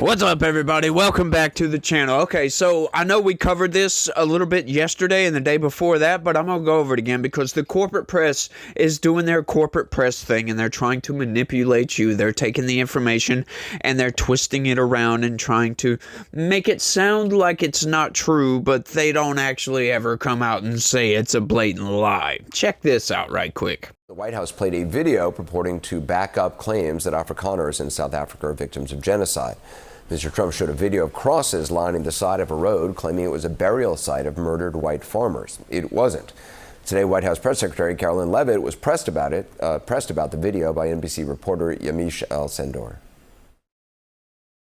What's up, everybody? Welcome back to the channel. Okay, so I know we covered this a little bit yesterday and the day before that, but I'm going to go over it again because the corporate press is doing their corporate press thing and they're trying to manipulate you. They're taking the information and they're twisting it around and trying to make it sound like it's not true, but they don't actually ever come out and say it's a blatant lie. Check this out right quick. The White House played a video purporting to back up claims that Afrikaners in South Africa are victims of genocide. Mr. Trump showed a video of crosses lining the side of a road, claiming it was a burial site of murdered white farmers. It wasn't. Today, White House Press Secretary Karoline Leavitt was pressed about the video by NBC reporter Yamiche Alcindor.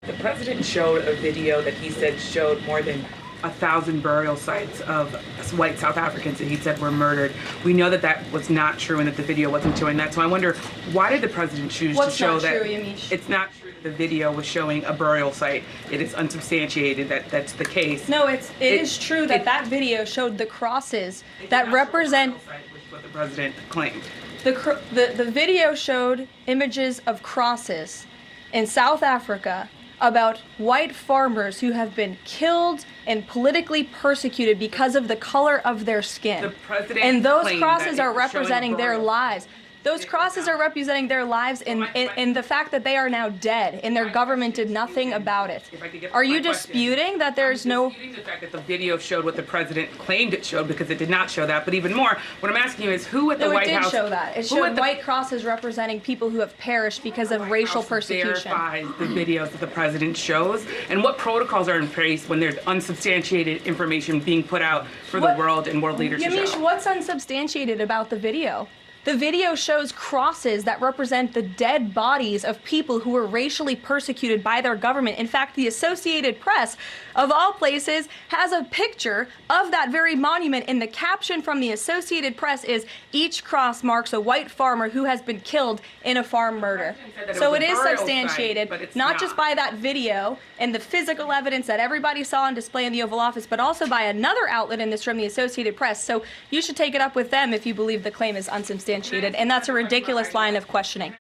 The president showed a video that he said showed more than 1,000 burial sites of white South Africans that he said were murdered. We know that that was not true and that the video wasn't showing that. So I wonder, why did the president choose to show that? What's not true, Yamiche? It's not true. The video was showing a burial site. It is unsubstantiated that that's the case. No, it is true that that video showed the crosses that represent. Which is what the president claimed. The video showed images of crosses in South Africa about white farmers who have been killed and politically persecuted because of the color of their skin. The president and those claimed crosses that are it was showing representing their burial lives. Those crosses are representing their lives in the fact that they are now dead and their government did nothing about it. Are you disputing that there's no... disputing the fact that the video showed what the president claimed it showed, because it did not show that. But even more, what I'm asking you is who at the White House... No, it did show that. It showed white crosses representing people who have perished because of racial persecution. Verifies the videos that the president shows, and what protocols are in place when there's unsubstantiated information being put out for the world and world leaders to Yamiche, show? what's unsubstantiated about the video? The video shows crosses that represent the dead bodies of people who were racially persecuted by their government. In fact, the Associated Press, of all places, has a picture of that very monument, and the caption from the Associated Press is, "Each cross marks a white farmer who has been killed in a farm murder." So it is substantiated, not just by that video and the physical evidence that everybody saw on display in the Oval Office, but also by another outlet in this room, the Associated Press. So you should take it up with them if you believe the claim is unsubstantiated. And that's a ridiculous line of questioning.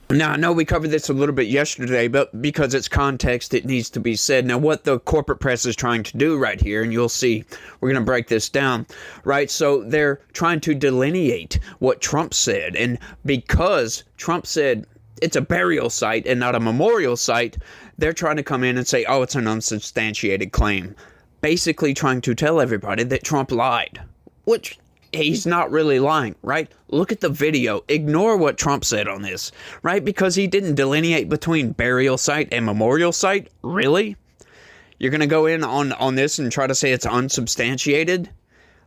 Now, I know we covered this a little bit yesterday, but because it's context, it needs to be said. Now, what the corporate press is trying to do right here, and you'll see, we're going to break this down, right? So they're trying to delineate what Trump said. And because Trump said it's a burial site and not a memorial site, they're trying to come in and say, oh, it's an unsubstantiated claim. Basically trying to tell everybody that Trump lied, which... he's not really lying, right? Look at the video. Ignore what Trump said on this, right? Because he didn't delineate between burial site and memorial site. Really? You're going to go in on this and try to say it's unsubstantiated?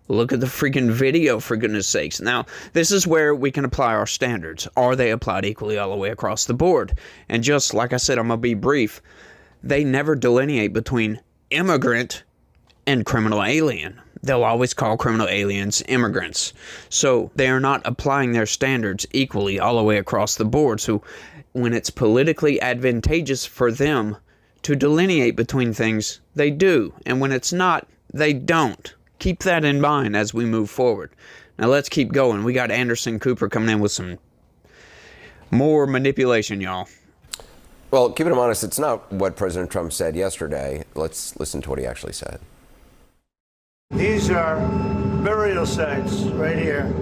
Look at the freaking video, for goodness sakes. Now, this is where we can apply our standards. Are they applied equally all the way across the board? And just like I said, I'm going to be brief. They never delineate between immigrant and criminal alien. They'll always call criminal aliens immigrants. So they are not applying their standards equally all the way across the board. So when it's politically advantageous for them to delineate between things, they do. And when it's not, they don't. Keep that in mind as we move forward. Now let's keep going. We got Anderson Cooper coming in with some more manipulation, y'all. Well, keeping him honest, it's not what President Trump said yesterday. Let's listen to what he actually said. These are burial sites right here.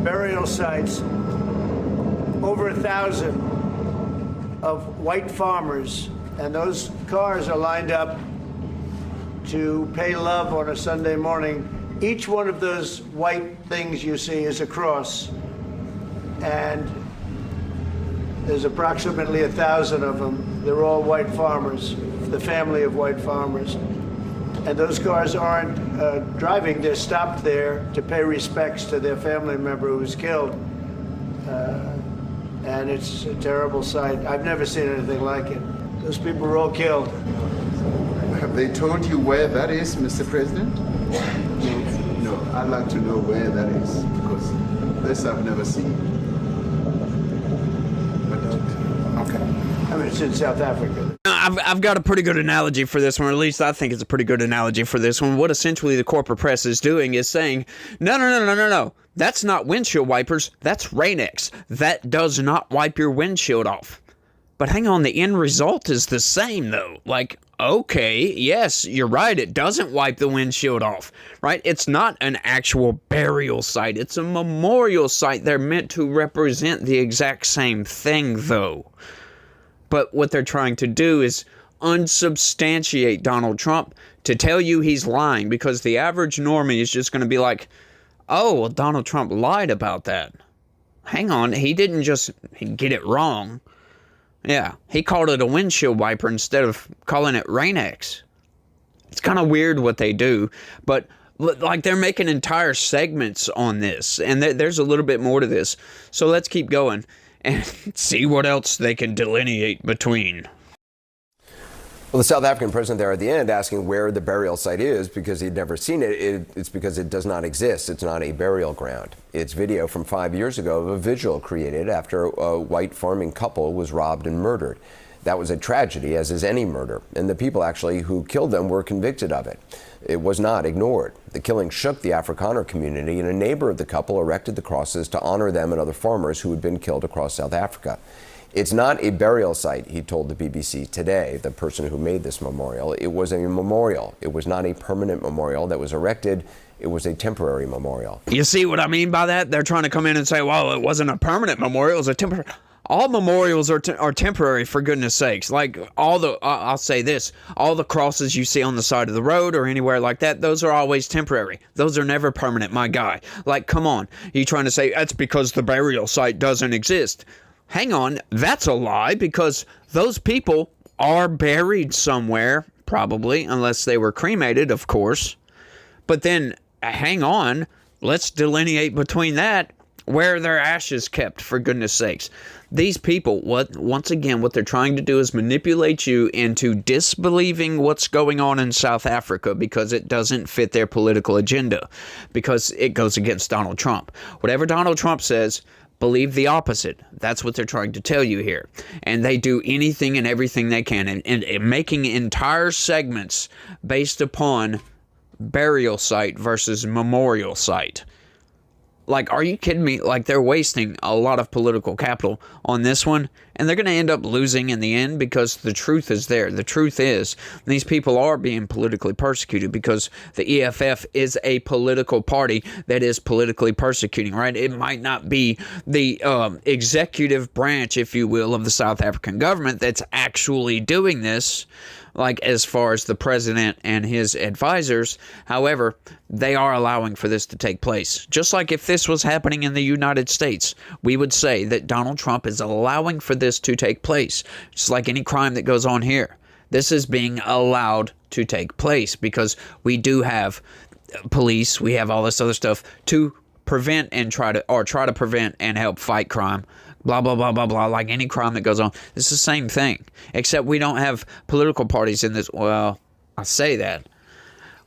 Burial sites. Over 1,000 of white farmers. And those cars are lined up to pay love on a Sunday morning. Each one of those white things you see is a cross. And there's approximately 1,000 of them. They're all white farmers, the family of white farmers. And those cars aren't driving, they're stopped there to pay respects to their family member who was killed. And it's a terrible sight. I've never seen anything like it. Those people were all killed. Have they told you where that is, Mr. President? No, I'd like to know where that is, because this I've never seen. But, okay. I mean, it's in South Africa. I've got a pretty good analogy for this one, or at least I think it's a pretty good analogy for this one. What essentially the corporate press is doing is saying, no. That's not windshield wipers. That's Rain-X. That does not wipe your windshield off. But hang on, the end result is the same, though. Like, okay, yes, you're right. It doesn't wipe the windshield off, right? It's not an actual burial site. It's a memorial site. They're meant to represent the exact same thing, though. But what they're trying to do is unsubstantiate Donald Trump to tell you he's lying, because the average normie is just going to be like, oh, well, Donald Trump lied about that. Hang on, he didn't just get it wrong. Yeah, he called it a windshield wiper instead of calling it Rain-X. It's kind of weird what they do, but like they're making entire segments on this, and there's a little bit more to this. So let's keep going and see what else they can delineate between. Well, the South African president there at the end asking where the burial site is because he'd never seen it. It's because it does not exist. It's not a burial ground. It's video from 5 years ago of a vigil created after a white farming couple was robbed and murdered. That was a tragedy, as is any murder, and the people actually who killed them were convicted of it. It was not ignored. The killing shook the Afrikaner community, and a neighbor of the couple erected the crosses to honor them and other farmers who had been killed across South Africa. It's not a burial site, he told the BBC today, the person who made this memorial. It was a memorial. It was not a permanent memorial that was erected. It was a temporary memorial. You see what I mean by that? They're trying to come in and say, well, it wasn't a permanent memorial, it was a temporary. All memorials are temporary, for goodness sakes. Like, I'll say this, all the crosses you see on the side of the road or anywhere like that, those are always temporary. Those are never permanent, my guy. Like, come on. You trying to say that's because the burial site doesn't exist? Hang on, that's a lie, because those people are buried somewhere, probably, unless they were cremated, of course. But then, hang on, let's delineate between that, where are their ashes kept, for goodness sakes. These people, once again, what they're trying to do is manipulate you into disbelieving what's going on in South Africa because it doesn't fit their political agenda, because it goes against Donald Trump. Whatever Donald Trump says, believe the opposite. That's what they're trying to tell you here. And they do anything and everything they can, and making entire segments based upon burial site versus memorial site. Like, are you kidding me? Like, they're wasting a lot of political capital on this one, and they're going to end up losing in the end, because the truth is there. The truth is these people are being politically persecuted because the EFF is a political party that is politically persecuting, right? It might not be the executive branch, if you will, of the South African government that's actually doing this, like as far as the president and his advisors. However, they are allowing for this to take place. Just like if this was happening in the United States, we would say that Donald Trump is allowing for this to take place. Just like any crime that goes on here. This is being allowed to take place because we do have police, we have all this other stuff to prevent and try to prevent and help fight crime. Blah, blah, blah, blah, blah, like any crime that goes on. It's the same thing, except we don't have political parties in this. Well, I say that.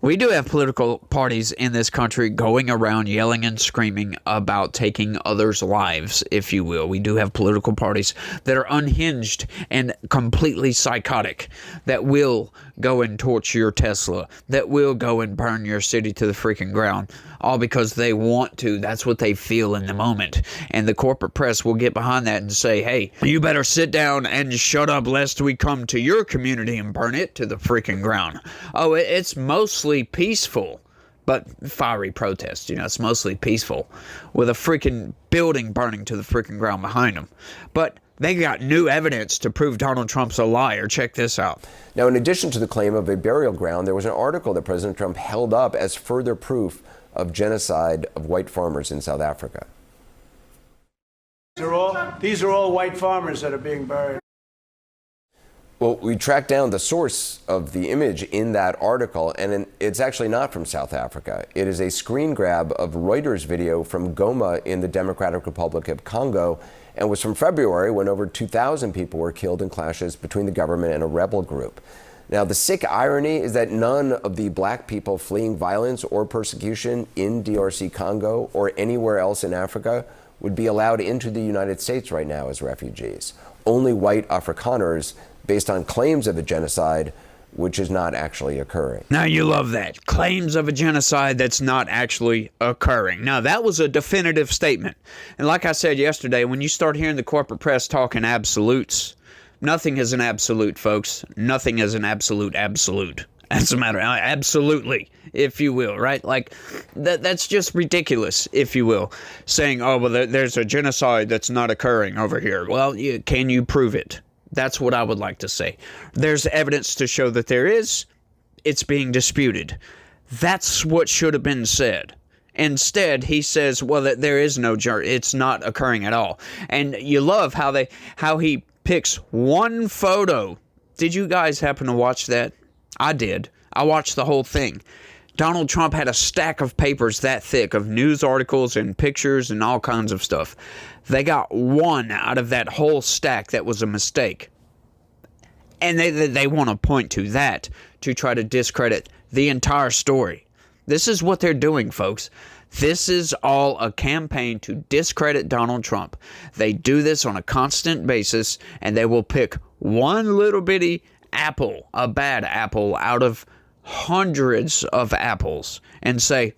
We do have political parties in this country going around yelling and screaming about taking others' lives, if you will. We do have political parties that are unhinged and completely psychotic, that will go and torch your Tesla, that will go and burn your city to the freaking ground, all because they want to. That's what they feel in the moment. And the corporate press will get behind that and say, hey, you better sit down and shut up lest we come to your community and burn it to the freaking ground. Oh, it's mostly peaceful, but fiery protest. It's mostly peaceful with a freaking building burning to the freaking ground behind them. But they got new evidence to prove Donald Trump's a liar. Check this out. Now, in addition to the claim of a burial ground, there was an article that President Trump held up as further proof of genocide of white farmers in South Africa. These are all white farmers that are being buried. Well, we tracked down the source of the image in that article, and it's actually not from South Africa. It is a screen grab of Reuters video from Goma in the Democratic Republic of Congo, and was from February when over 2,000 people were killed in clashes between the government and a rebel group. Now, the sick irony is that none of the black people fleeing violence or persecution in DRC Congo or anywhere else in Africa would be allowed into the United States right now as refugees. Only white Afrikaners, based on claims of a genocide, which is not actually occurring. Now you love that. Claims of a genocide that's not actually occurring. Now that was a definitive statement. And like I said yesterday, when you start hearing the corporate press talking absolutes, nothing is an absolute, folks. Nothing is an absolute. As a matter, absolutely, if you will, right? Like, that's just ridiculous, if you will. Saying, oh, well, there's a genocide that's not occurring over here. Well, can you prove it? That's what I would like to say. There's evidence to show that there is. It's being disputed. That's what should have been said. Instead, he says, well, that there is no it's not occurring at all. And you love how he picks one photo. Did you guys happen to watch that? I did. I watched the whole thing. Donald Trump had a stack of papers that thick of news articles and pictures and all kinds of stuff. They got one out of that whole stack that was a mistake. And they want to point to that to try to discredit the entire story. This is what they're doing, folks. This is all a campaign to discredit Donald Trump. They do this on a constant basis, and they will pick one little bitty apple, a bad apple, out of hundreds of apples and say,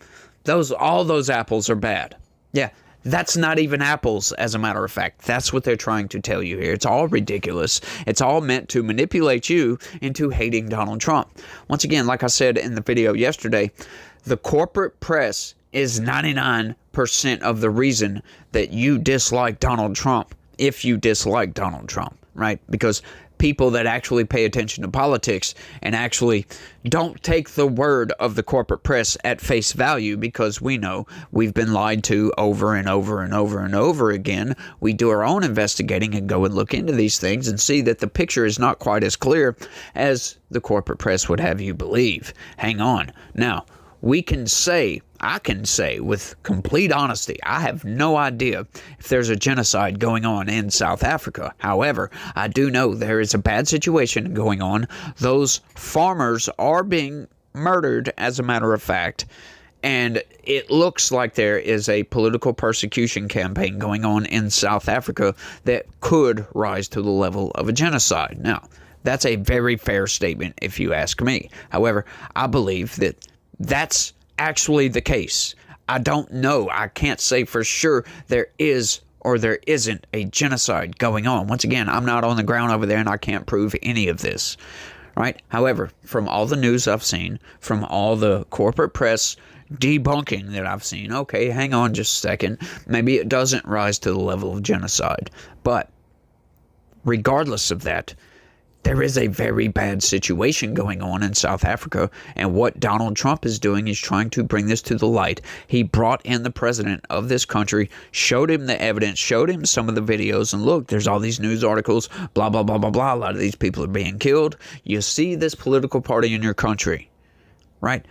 all those apples are bad. Yeah, that's not even apples, as a matter of fact. That's what they're trying to tell you here. It's all ridiculous. It's all meant to manipulate you into hating Donald Trump. Once again, like I said in the video yesterday, the corporate press is 99% of the reason that you dislike Donald Trump, if you dislike Donald Trump, right? Because people that actually pay attention to politics and actually don't take the word of the corporate press at face value, because we know we've been lied to over and over and over and over again. We do our own investigating and go and look into these things and see that the picture is not quite as clear as the corporate press would have you believe. Hang on. Now, I can say with complete honesty, I have no idea if there's a genocide going on in South Africa. However, I do know there is a bad situation going on. Those farmers are being murdered, as a matter of fact, and it looks like there is a political persecution campaign going on in South Africa that could rise to the level of a genocide. Now, that's a very fair statement if you ask me. However, I believe that that's actually the case. I don't know. I can't say for sure there is or there isn't a genocide going on. Once again, I'm not on the ground over there and I can't prove any of this, right? However, from all the news I've seen, from all the corporate press debunking that I've seen, okay, hang on just a second, maybe it doesn't rise to the level of genocide. But regardless of that, there is a very bad situation going on in South Africa, and what Donald Trump is doing is trying to bring this to the light. He brought in the president of this country, showed him the evidence, showed him some of the videos, and look, there's all these news articles, blah, blah, blah, blah, blah. A lot of these people are being killed. You see this political party in your country, right?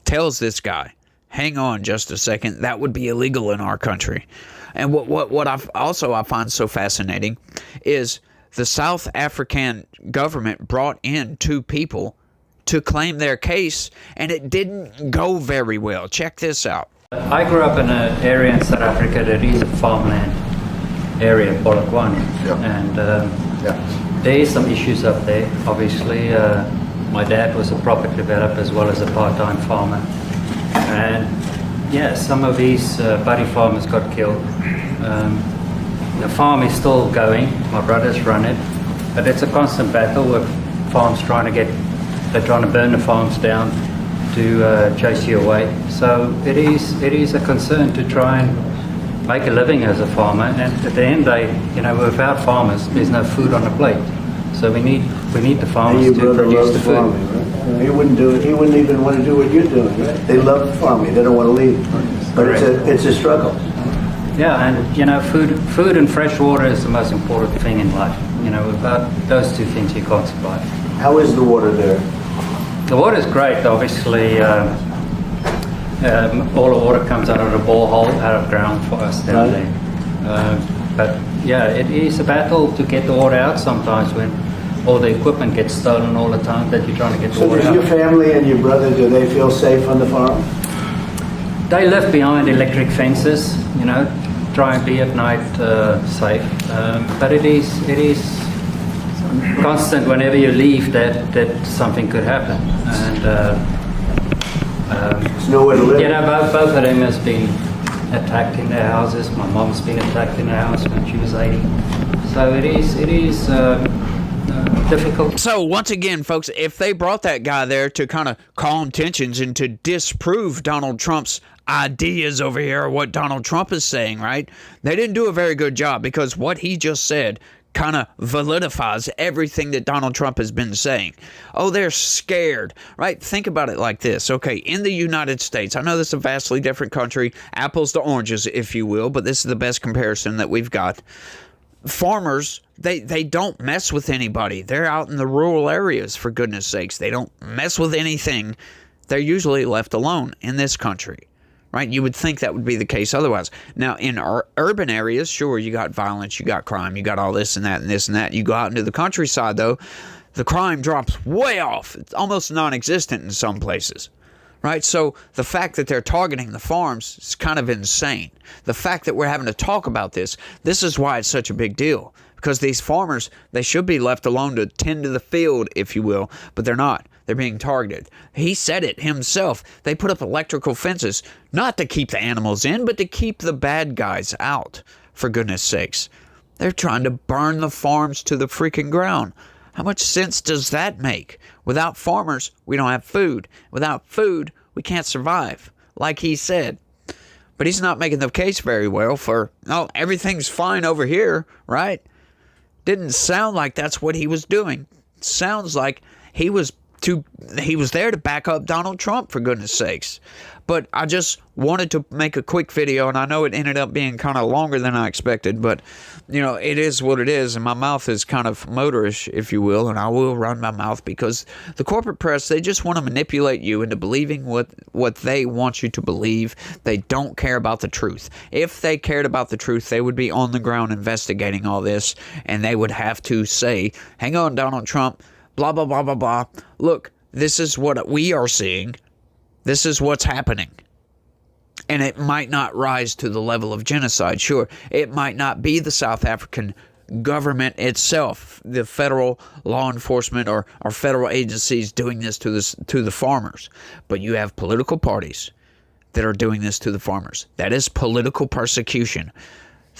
Tells this guy, hang on just a second, that would be illegal in our country. And what I find so fascinating is the South African government brought in two people to claim their case, and it didn't go very well. Check this out. I grew up in an area in South Africa that is a farmland area, Polokwane, and there is some issues up there. Obviously, my dad was a property developer as well as a part-time farmer, and yeah, some of these buddy farmers got killed. The farm is still going, my brothers run it, but it's a constant battle with farms trying to burn the farms down to chase you away. So it is a concern to try and make a living as a farmer, and at the end of the day, without farmers, there's no food on the plate. So we need the farmers to produce the food. Farming, right? He wouldn't even want to do what you're doing. Right? They love farming, they don't want to leave. But it's a struggle. Yeah, and food and fresh water is the most important thing in life. Without those two things, you can't survive. How is the water there? The water is great. Obviously, all the water comes out of the borehole, out of ground for us down there. But yeah, it is a battle to get the water out sometimes when all the equipment gets stolen all the time that you're trying to get the water out. So does your family and your brother, do they feel safe on the farm? They live behind electric fences, try and be at night safe. But it is constant whenever you leave that something could happen. And there's nowhere to live. Both of them has been attacked in their houses. My mom's been attacked in her house when she was 80. So it is difficult. So once again, folks, if they brought that guy there to kind of calm tensions and to disprove Donald Trump's ideas over here, or what Donald Trump is saying, right? They didn't do a very good job, because what he just said kind of validifies everything that Donald Trump has been saying. Oh, they're scared, right? Think about it like this. Okay, in the United States, I know this is a vastly different country, apples to oranges, if you will, but this is the best comparison that we've got. Farmers, they don't mess with anybody. They're out in the rural areas, for goodness sakes. They don't mess with anything. They're usually left alone in this country. Right? You would think that would be the case otherwise. Now, in our urban areas, sure, you got violence, you got crime, you got all this and that and this and that. You go out into the countryside, though, the crime drops way off. It's almost non-existent in some places. Right? So the fact that they're targeting the farms is kind of insane. The fact that we're having to talk about this is why it's such a big deal. Because these farmers, they should be left alone to tend to the field, if you will, but they're not. They're being targeted. He said it himself. They put up electrical fences, not to keep the animals in, but to keep the bad guys out, for goodness sakes. They're trying to burn the farms to the freaking ground. How much sense does that make? Without farmers, we don't have food. Without food, we can't survive, like he said. But he's not making the case very well for, oh, everything's fine over here, right? Didn't sound like that's what he was doing. Sounds like he was there to back up Donald Trump, for goodness sakes. But I just wanted to make a quick video, and I know it ended up being kind of longer than I expected, but, you know, it is what it is, and my mouth is kind of motorish, if you will, and I will run my mouth because the corporate press, they just want to manipulate you into believing what they want you to believe. They don't care about the truth. If they cared about the truth, they would be on the ground investigating all this, and they would have to say, hang on, Donald Trump, blah, blah, blah, blah, blah. Look, this is what we are seeing. This is what's happening. And it might not rise to the level of genocide. Sure, it might not be the South African government itself, the federal law enforcement or federal agencies doing this to the farmers. But you have political parties that are doing this to the farmers. That is political persecution.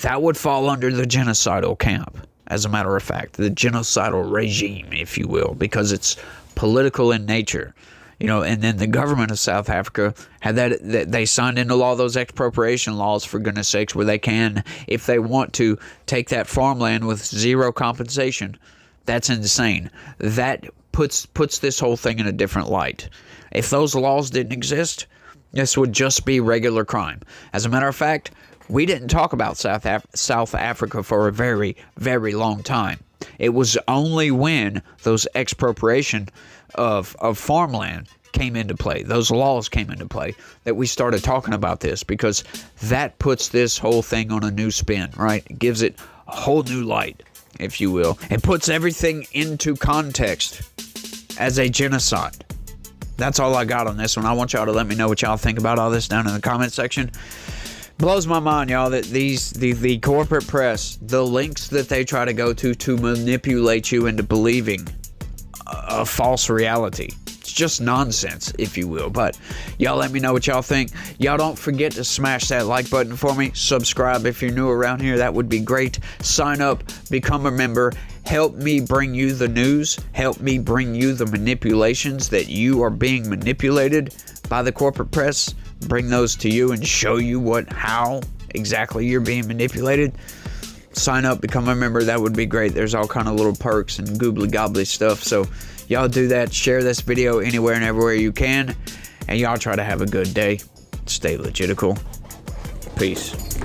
That would fall under the genocidal camp, as a matter of fact, the genocidal regime, if you will, because it's political in nature. You know, and then the government of South Africa had that they signed into law those expropriation laws, for goodness sakes, where they can, if they want to, take that farmland with zero compensation. That's insane. That puts this whole thing in a different light. If those laws didn't exist, this would just be regular crime. As a matter of fact, we didn't talk about South Africa for a very, very long time. It was only when those expropriation of farmland came into play, those laws came into play, that we started talking about this, because that puts this whole thing on a new spin, right? It gives it a whole new light, if you will. It puts everything into context as a genocide. That's all I got on this one. I want y'all to let me know what y'all think about all this down in the comment section. Blows my mind, y'all, that the corporate press, the links that they try to go to manipulate you into believing a false reality. It's just nonsense, if you will. But y'all let me know what y'all think. Y'all don't forget to smash that like button for me. Subscribe if you're new around here. That would be great. Sign up, become a member. Help me bring you the news. Help me bring you the manipulations that you are being manipulated by the corporate press. Bring those to you and show you how exactly you're being manipulated. Sign up, become a member. That would be great. There's all kind of little perks and goobly gobbly stuff. So y'all do that. Share this video anywhere and everywhere you can. And y'all try to have a good day. Stay legitical. Peace.